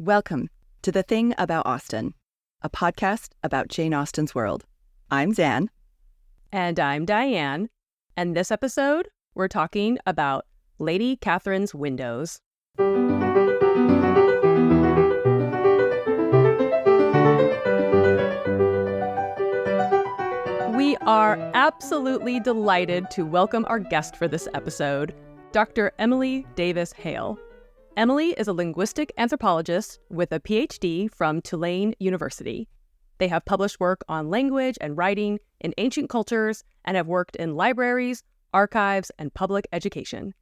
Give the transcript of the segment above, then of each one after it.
Welcome to The Thing About Austen, a podcast about Jane Austen's world. I'm Zan. And I'm Diane. And this episode, we're talking about Lady Catherine's windows. We are absolutely delighted to welcome our guest for this episode, Dr. Emily Davis-Hale. Emily is a linguistic anthropologist with a PhD from Tulane University. They have published work on language and writing in ancient cultures and have worked in libraries, archives, and public education.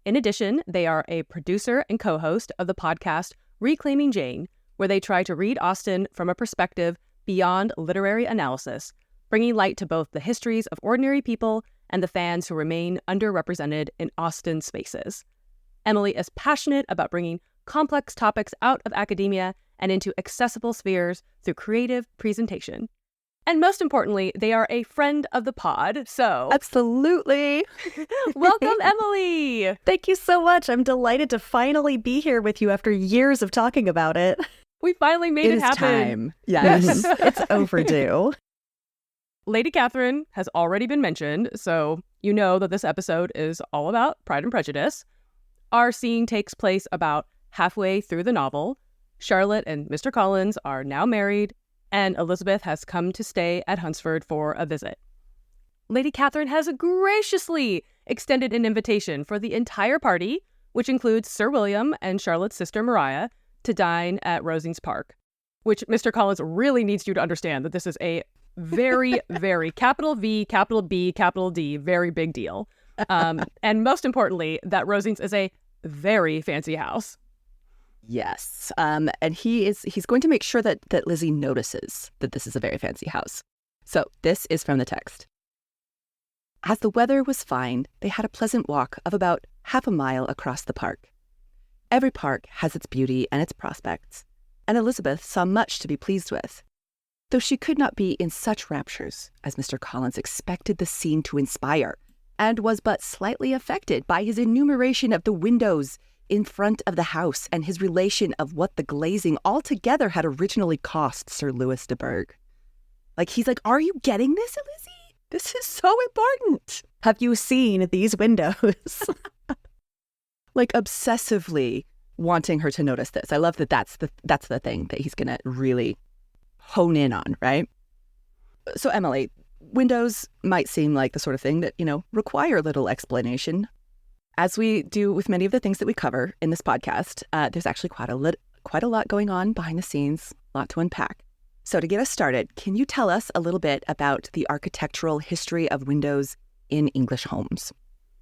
In addition, they are a producer and co-host of the podcast Reclaiming Jane, where they try to read Austen from a perspective beyond literary analysis, bringing light to both the histories of ordinary people and the fans who remain underrepresented in Austen spaces. Emily is passionate about bringing complex topics out of academia and into accessible spheres through creative presentation. And most importantly, they are a friend of the pod, so... Absolutely. Welcome, Emily! Thank you so much. I'm delighted to finally be here with you after years of talking about it. We finally made it happen. Time. Yes. It's overdue. Lady Catherine has already been mentioned, so you know that this episode is all about Pride and Prejudice. Our scene takes place about halfway through the novel. Charlotte and Mr. Collins are now married, and Elizabeth has come to stay at Hunsford for a visit. Lady Catherine has graciously extended an invitation for the entire party, which includes Sir William and Charlotte's sister Maria, to dine at Rosings Park, which Mr. Collins really needs you to understand that this is a very, very capital V, capital B, capital D, very big deal. And most importantly, that Rosings is a very fancy house. Yes. And he's going to make sure that Lizzie notices that this is a very fancy house. So this is from the text. As the weather was fine, they had a pleasant walk of about half a mile across the park. Every park has its beauty and its prospects, and Elizabeth saw much to be pleased with, though she could not be in such raptures as Mr. Collins expected the scene to inspire, and was but slightly affected by his enumeration of the windows in front of the house and his relation of what the glazing altogether had originally cost Sir Louis de Bourgh. Like, he's like, are you getting this, Lizzie? This is so important. Have you seen these windows? Like, obsessively wanting her to notice this. I love that that's the thing that he's going to really hone in on, right? So, Emily, windows might seem like the sort of thing that, require little explanation. As we do with many of the things that we cover in this podcast, there's actually quite a lot going on behind the scenes, a lot to unpack. So to get us started, can you tell us a little bit about the architectural history of windows in English homes?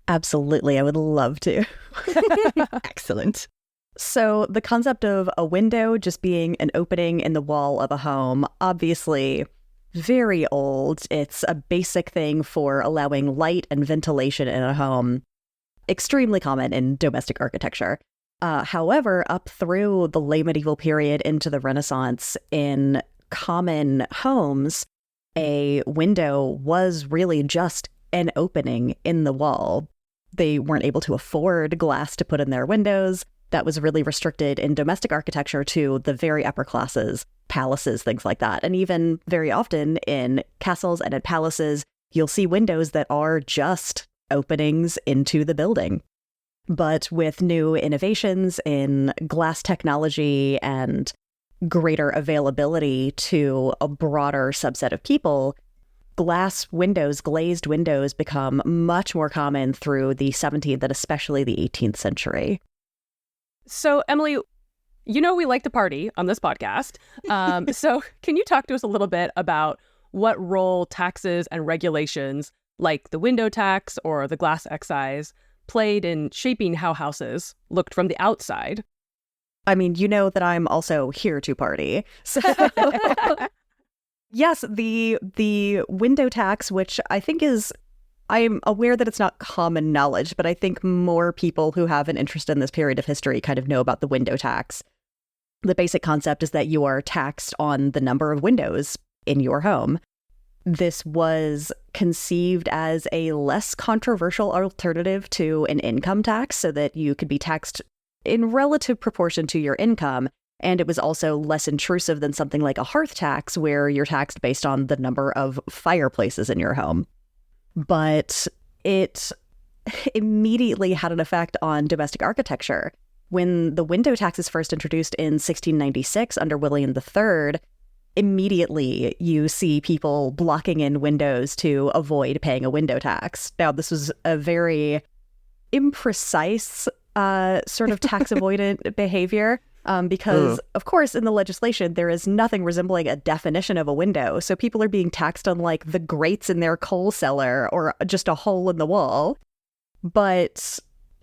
Absolutely. I would love to. Excellent. So the concept of a window just being an opening in the wall of a home, obviously very old. It's a basic thing for allowing light and ventilation in a home. Extremely common in domestic architecture. However, up through the late medieval period into the Renaissance, in common homes, a window was really just an opening in the wall. They weren't able to afford glass to put in their windows. That was really restricted in domestic architecture to the very upper classes, palaces, things like that. And even very often in castles and in palaces, you'll see windows that are just openings into the building. But with new innovations in glass technology and greater availability to a broader subset of people, glass windows, glazed windows become much more common through the 17th and especially the 18th century. So, Emily, we like to party on this podcast. So can you talk to us a little bit about what role taxes and regulations like the window tax or the glass excise played in shaping how houses looked from the outside? I mean, you know that I'm also here to party. So yes, the window tax, which I think I'm aware that it's not common knowledge, but I think more people who have an interest in this period of history kind of know about the window tax. The basic concept is that you are taxed on the number of windows in your home. This was conceived as a less controversial alternative to an income tax so that you could be taxed in relative proportion to your income And it was also less intrusive than something like a hearth tax, where you're taxed based on the number of fireplaces in your home. But it immediately had an effect on domestic architecture. When the window tax is first introduced in 1696 under William III, immediately you see people blocking in windows to avoid paying a window tax. Now, this was a very imprecise sort of tax avoidant behavior. Because, of course, in the legislation, there is nothing resembling a definition of a window. So people are being taxed on, like, the grates in their coal cellar or just a hole in the wall. But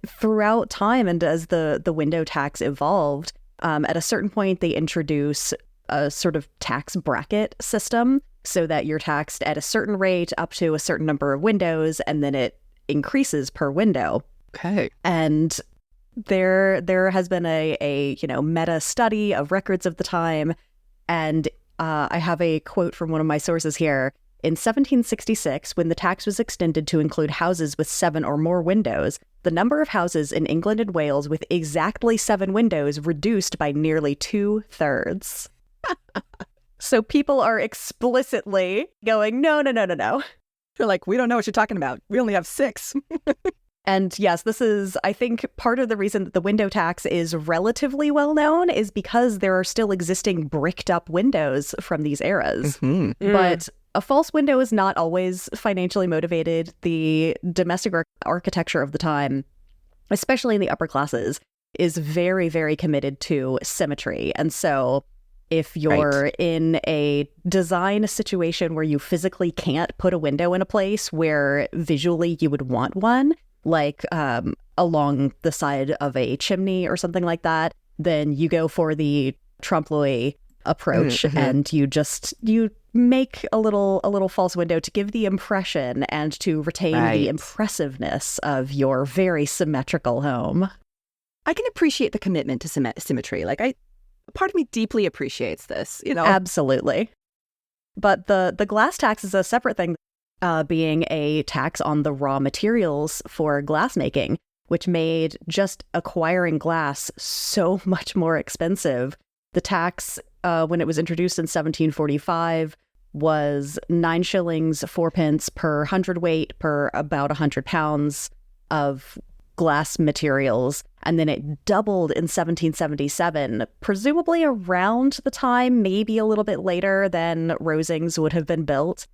throughout time, and as the window tax evolved, at a certain point, they introduce a sort of tax bracket system so that you're taxed at a certain rate up to a certain number of windows, and then it increases per window. Okay. And there has been a meta study of records of the time, and I have a quote from one of my sources here. In 1766, when the tax was extended to include houses with 7 or more windows, the number of houses in England and Wales with exactly 7 windows reduced by nearly 2/3. So people are explicitly going, no. You're like, we don't know what you're talking about. We only have 6. And yes, this is, I think, part of the reason that the window tax is relatively well known is because there are still existing bricked up windows from these eras. But a false window is not always financially motivated. The domestic architecture of the time, especially in the upper classes, is very, very committed to symmetry. And so if you're in a design situation where you physically can't put a window in a place where visually you would want one, like along the side of a chimney or something like that, then you go for the trompe-l'oeil approach and you make a little false window to give the impression and to retain the impressiveness of your very symmetrical home. I can appreciate the commitment to symmetry. Like, part of me deeply appreciates this, Absolutely. But the glass tax is a separate thing, being a tax on the raw materials for glassmaking, which made just acquiring glass so much more expensive. The tax, when it was introduced in 1745, was 9 shillings, 4 pence per hundredweight per about 100 pounds of glass materials. And then it doubled in 1777, presumably around the time, maybe a little bit later, than Rosings would have been built.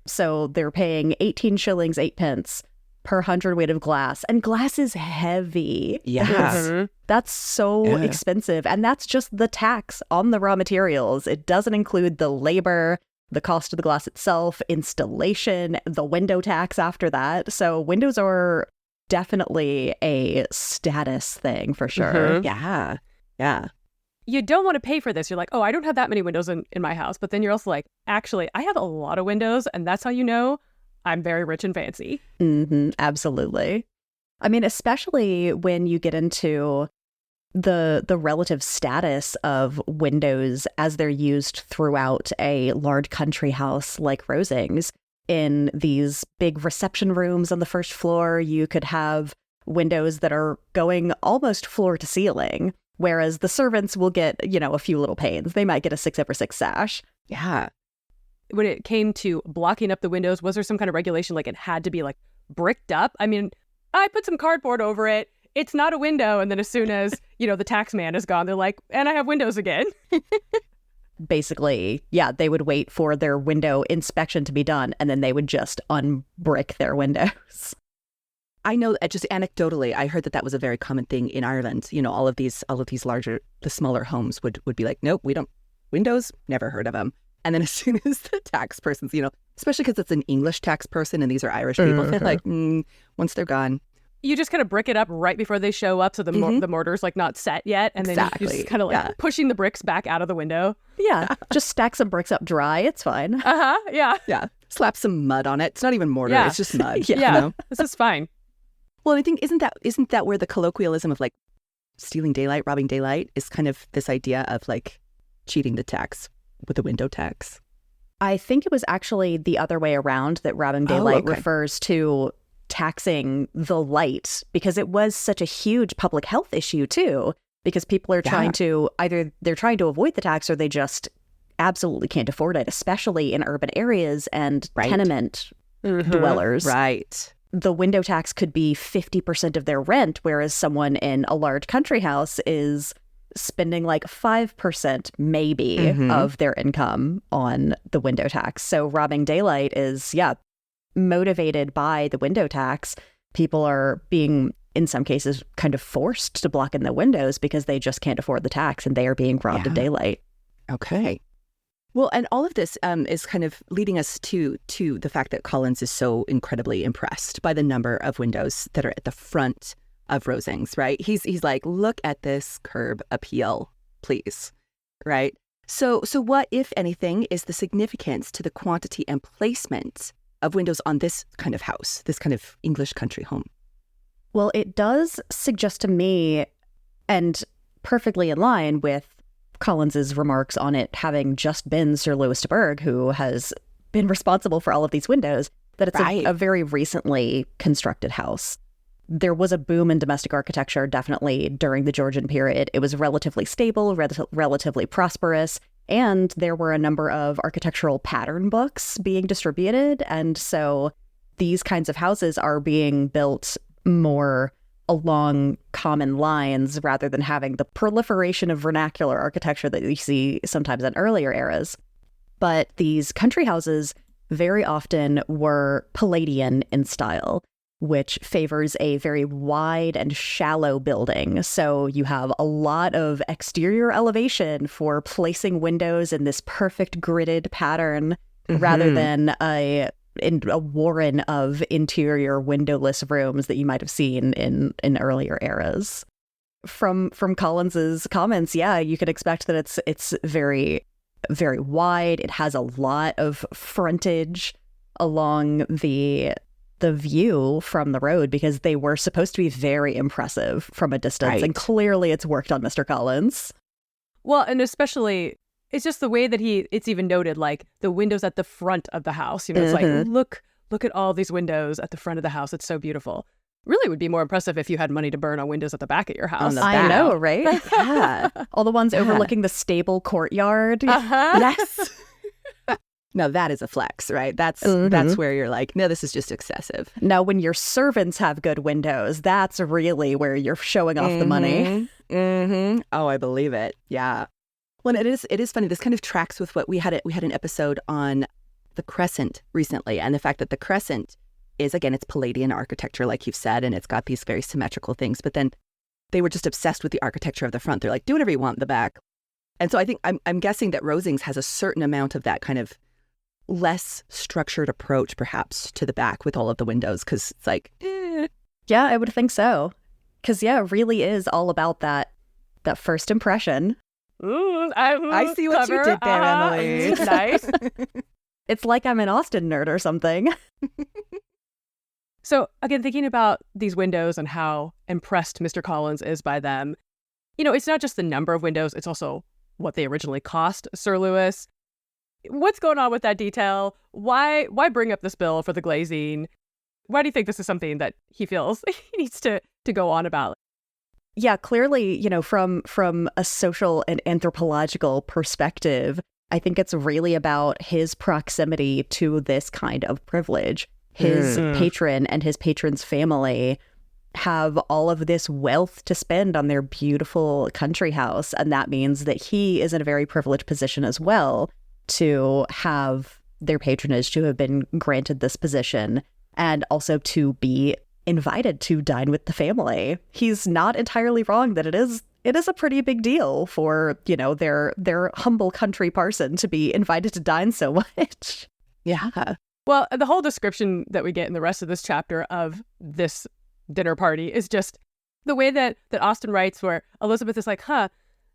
So they're paying 18 shillings, 8 pence per hundredweight of glass. And glass is heavy. Yes. That's so expensive. And that's just the tax on the raw materials. It doesn't include the labor, the cost of the glass itself, installation, the window tax after that. So windows are definitely a status thing for sure. Yeah. You don't want to pay for this. You're like, oh, I don't have that many windows in my house. But then you're also like, actually, I have a lot of windows. And that's how you know I'm very rich and fancy. Absolutely. I mean, especially when you get into the relative status of windows as they're used throughout a large country house like Rosings. In these big reception rooms on the first floor, you could have windows that are going almost floor to ceiling, whereas the servants will get, a few little panes. They might get a 6x6 sash. Yeah. When it came to blocking up the windows, was there some kind of regulation, like it had to be like bricked up? I mean, I put some cardboard over it. It's not a window. And then as soon as, the tax man is gone, they're like, and I have windows again. Basically, they would wait for their window inspection to be done, and then they would just unbrick their windows. I know, just anecdotally, I heard that was a very common thing in Ireland. All of these larger, the smaller homes would be like, nope, we don't, windows, never heard of them. And then as soon as the tax person's, especially because it's an English tax person and these are Irish people, they're like, once they're gone. You just kind of brick it up right before they show up, so the mortar's like not set yet, and then you just kind of like pushing the bricks back out of the window. Yeah, just stack some bricks up dry. It's fine. Yeah. Slap some mud on it. It's not even mortar. It's just mud. This is fine. Well, I think isn't that where the colloquialism of like stealing daylight, robbing daylight is kind of this idea of like cheating the tax with the window tax? I think it was actually the other way around, that robbing daylight refers to taxing the light, because it was such a huge public health issue too. because people are trying to either they're trying to avoid the tax or they just absolutely can't afford it, especially in urban areas and tenement dwellers. Right. The window tax could be 50% of their rent, whereas someone in a large country house is spending like 5% maybe of their income on the window tax. So robbing daylight is, motivated by the window tax. People are being, in some cases, kind of forced to block in the windows because they just can't afford the tax and they are being robbed of daylight. Okay. Well, and all of this is kind of leading us to the fact that Collins is so incredibly impressed by the number of windows that are at the front of Rosings, right? He's like, look at this curb appeal, please, right? So what, if anything, is the significance to the quantity and placement of windows on this kind of house, this kind of English country home? Well, it does suggest to me, and perfectly in line with Collins's remarks on it having just been Sir Louis de Bourgh who has been responsible for all of these windows, that it's a very recently constructed house. There was a boom in domestic architecture, definitely during the Georgian period. It was relatively stable, relatively prosperous, and there were a number of architectural pattern books being distributed. And so these kinds of houses are being built more along common lines rather than having the proliferation of vernacular architecture that you see sometimes in earlier eras. But these country houses very often were Palladian in style, which favors a very wide and shallow building. So you have a lot of exterior elevation for placing windows in this perfect gridded pattern rather than a warren of interior windowless rooms that you might have seen in earlier eras. From Collins's comments, you could expect that it's very, very wide. It has a lot of frontage along the view from the road because they were supposed to be very impressive from a distance. And clearly it's worked on Mr. Collins. Well, and especially it's just the way that it's even noted, like the windows at the front of the house. You know, it's like, look at all these windows at the front of the house. It's so beautiful. Really would be more impressive if you had money to burn on windows at the back of your house. I know, right? Yeah. All the ones overlooking the stable courtyard. Yes. Now that is a flex, right? That's where you're like, no, this is just excessive. Now, when your servants have good windows, that's really where you're showing off the money. Oh, I believe it. Yeah. Well, it is funny. This kind of tracks with what we had an episode on the Crescent recently, and the fact that the Crescent is, again, it's Palladian architecture, like you've said, and it's got these very symmetrical things. But then they were just obsessed with the architecture of the front. They're like, do whatever you want in the back. And so I think I'm guessing that Rosings has a certain amount of that kind of less structured approach, perhaps, to the back with all of the windows, because it's like, Yeah, I would think so. Because, it really is all about that first impression. Ooh, I see what you did there, Emily. Nice. It's like I'm an Austen nerd or something. So, again, thinking about these windows and how impressed Mr. Collins is by them, it's not just the number of windows, it's also what they originally cost Sir Louis. What's going on with that detail? Why bring up this bill for the glazing? Why do you think this is something that he feels he needs to go on about? Yeah, clearly, from a social and anthropological perspective, I think it's really about his proximity to this kind of privilege. His patron and his patron's family have all of this wealth to spend on their beautiful country house. And that means that he is in a very privileged position as well to have their patronage, to have been granted this position, and also to be invited to dine with the family. He's not entirely wrong that it is a pretty big deal for, their humble country parson to be invited to dine so much. Yeah. Well, the whole description that we get in the rest of this chapter of this dinner party is just the way that Austen writes, where Elizabeth is like,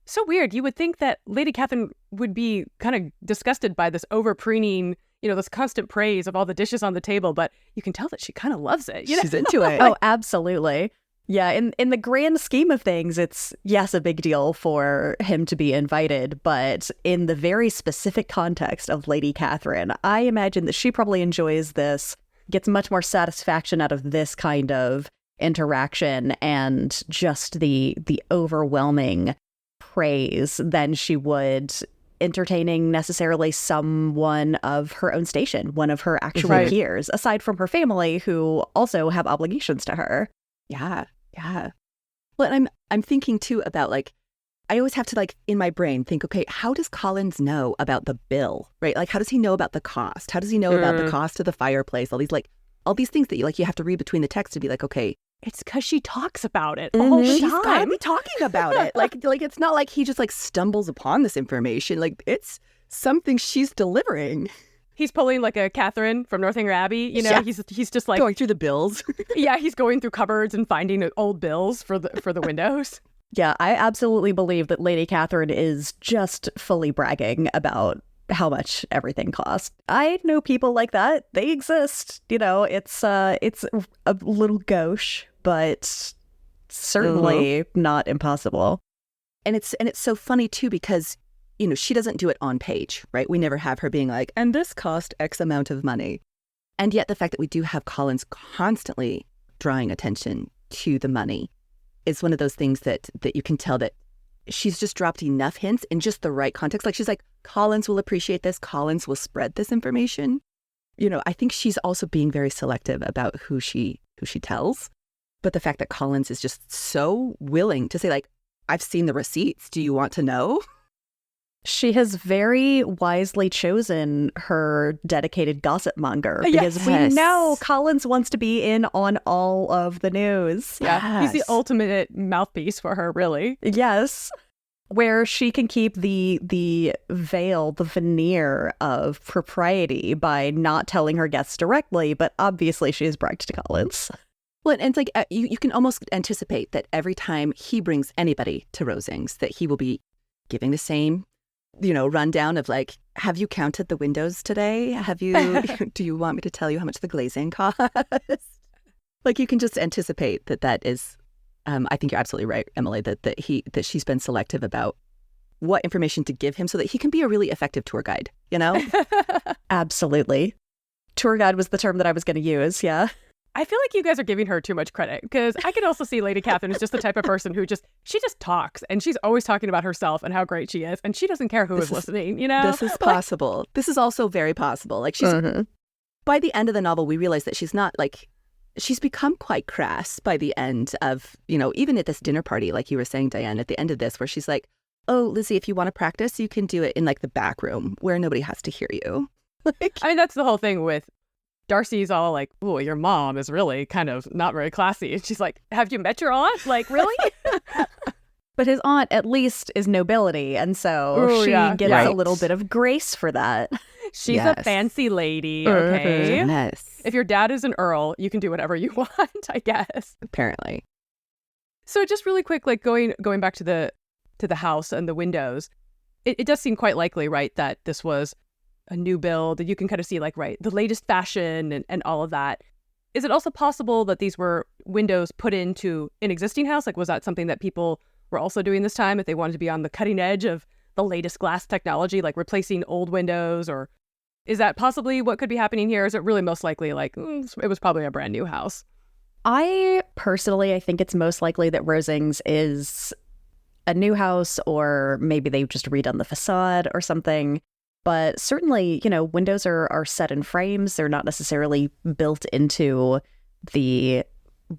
so weird. You would think that Lady Catherine would be kind of disgusted by this over-preening, this constant praise of all the dishes on the table, but you can tell that she kind of loves it. She's into it. Oh, absolutely. Yeah, in the grand scheme of things, it's, yes, a big deal for him to be invited, but in the very specific context of Lady Catherine, I imagine that she probably enjoys this, gets much more satisfaction out of this kind of interaction and just the overwhelming praise than she would entertaining necessarily someone of her own station, one of her actual peers, aside from her family who also have obligations to her. Yeah. Well, and I'm thinking too about like, I always have to like in my brain think, okay, how does Collins know about the bill, right? Like, how does he know about the cost? How does he know about the cost of the fireplace? All these things that you have to read between the text to be like, okay, it's because she talks about it all the she's time. Gotta be talking about it. Like it's not like he just like stumbles upon this information. Like it's something she's delivering. He's pulling like a Catherine from Northanger Abbey. You know, he's just like going through the bills. Yeah, he's going through cupboards and finding old bills for the windows. Yeah, I absolutely believe that Lady Catherine is just fully bragging about how much everything costs. I know people like that. They exist. You know, it's a little gauche, but certainly not impossible. And it's so funny too because, you know, she doesn't do it on page, right? We never have her being like, and this cost X amount of money. And yet the fact that we do have Collins constantly drawing attention to the money is one of those things that you can tell that she's just dropped enough hints in just the right context. Like she's like, Collins will appreciate this. Collins will spread this information. You know, I think she's also being very selective about who she tells. But the fact that Collins is just so willing to say like, I've seen the receipts. Do you want to know? She has very wisely chosen her dedicated gossip monger because we know Collins wants to be in on all of the news. Yeah, he's the ultimate mouthpiece for her, really. Yes. Where she can keep the veil, the veneer of propriety by not telling her guests directly, but obviously she has bragged to Collins. Well, and it's like you can almost anticipate that every time he brings anybody to Rosings, that he will be giving the same, you know, rundown of like, have you counted the windows today? Do you want me to tell you how much the glazing cost? Like you can just anticipate that is, I think you're absolutely right, Emily, that she's been selective about what information to give him so that he can be a really effective tour guide, you know? Absolutely. Tour guide was the term that I was going to use, yeah. I feel like you guys are giving her too much credit because I can also see Lady Catherine is just the type of person who she just talks and she's always talking about herself and how great she is and she doesn't care who is listening, you know? This is possible. This is also very possible. Like she's, by the end of the novel, we realize that she's not like, she's become quite crass by the end of, you know, even at this dinner party, like you were saying, Diane, at the end of this, where she's like, oh, Lizzie, if you want to practice, you can do it in like the back room where nobody has to hear you. I mean, that's the whole thing with Darcy's all like, oh, your mom is really kind of not very classy. And she's like, have you met your aunt? Like, really? But his aunt at least is nobility. And so she gets a little bit of grace for that. She's a fancy lady, okay? Yes. If your dad is an earl, you can do whatever you want, I guess. Apparently. So just really quick, like going back to the house and the windows, it does seem quite likely, right, that this was a new build, and you can kind of see like, right, the latest fashion and all of that. Is it also possible that these were windows put into an existing house? Like, was that something that people were also doing this time if they wanted to be on the cutting edge of the latest glass technology, like replacing old windows? Or is that possibly what could be happening here? Is it really most likely like it was probably a brand new house? I think it's most likely that Rosings is a new house, or maybe they've just redone the facade or something. But certainly, you know, windows are set in frames. They're not necessarily built into the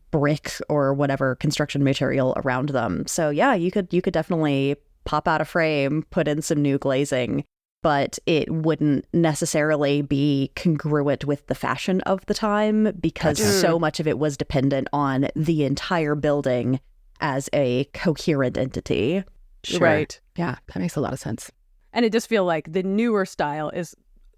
brick or whatever construction material around them. So yeah, you could definitely pop out a frame, put in some new glazing, but it wouldn't necessarily be congruent with the fashion of the time because so much of it was dependent on the entire building as a coherent entity. Sure. Right. Yeah, that makes a lot of sense. And it just feel like the newer style is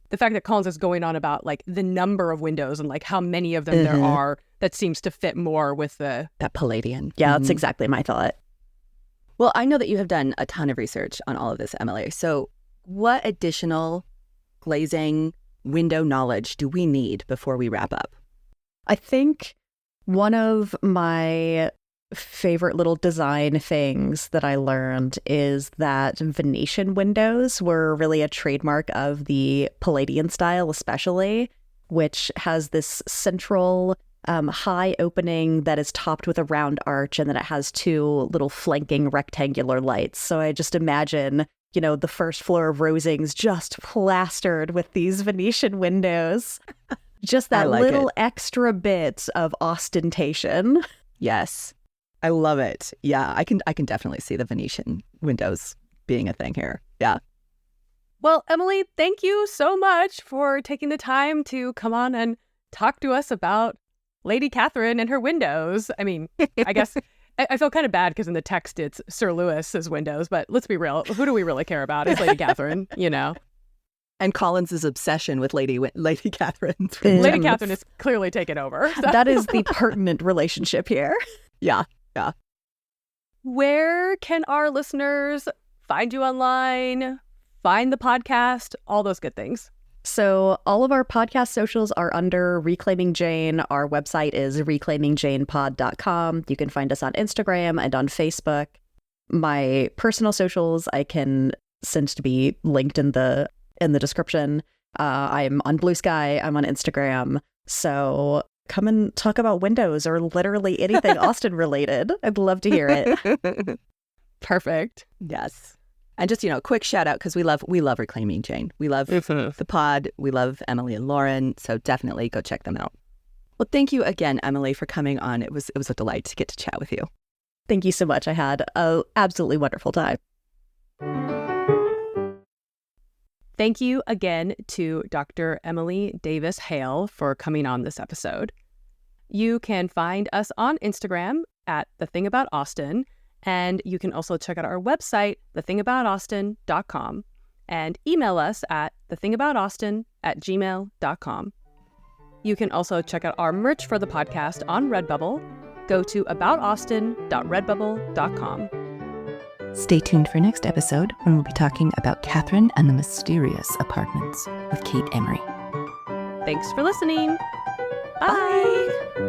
the fact that Collins is going on about like the number of windows and like how many of them there are that seems to fit more with that Palladian. Yeah, that's exactly my thought. Well, I know that you have done a ton of research on all of this, Emily. So what additional glazing window knowledge do we need before we wrap up? I think one of my favorite little design things that I learned is that Venetian windows were really a trademark of the Palladian style, especially, which has this central high opening that is topped with a round arch, and then it has two little flanking rectangular lights. So I just imagine, the first floor of Rosings just plastered with these Venetian windows. Just that little extra bit of ostentation. Yes. I love it. Yeah, I can definitely see the Venetian windows being a thing here. Yeah. Well, Emily, thank you so much for taking the time to come on and talk to us about Lady Catherine and her windows. I mean, I guess I feel kind of bad because in the text it's Sir Lewis's windows, but let's be real. Who do we really care about? It's Lady Catherine, And Collins's obsession with Lady Catherine's Lady windows. Catherine is clearly taken over. So. That is the pertinent relationship here. Yeah. Where can our listeners find you online, find the podcast, all those good things? So all of our podcast socials are under Reclaiming Jane. Our website is reclaimingjanepod.com. You can find us on Instagram and on Facebook. My personal socials I can send to be linked in the description. I'm on Blue Sky. I'm on Instagram. So come and talk about windows or literally anything Austen related. I'd love to hear it. Perfect. Yes. And just, quick shout out because we love Reclaiming Jane. We love the pod. We love Emily and Lauren. So definitely go check them out. Well, thank you again, Emily, for coming on. It was a delight to get to chat with you. Thank you so much. I had an absolutely wonderful time. Thank you again to Dr. Emily Davis-Hale for coming on this episode. You can find us on Instagram at The Thing About Austen, and you can also check out our website, thethingaboutausten.com, and email us at thethingaboutausten@gmail.com. You can also check out our merch for the podcast on Redbubble. Go to aboutausten.redbubble.com. Stay tuned for next episode when we'll be talking about Catherine and the Mysterious Apartments with Kate Emery. Thanks for listening. Bye. Bye.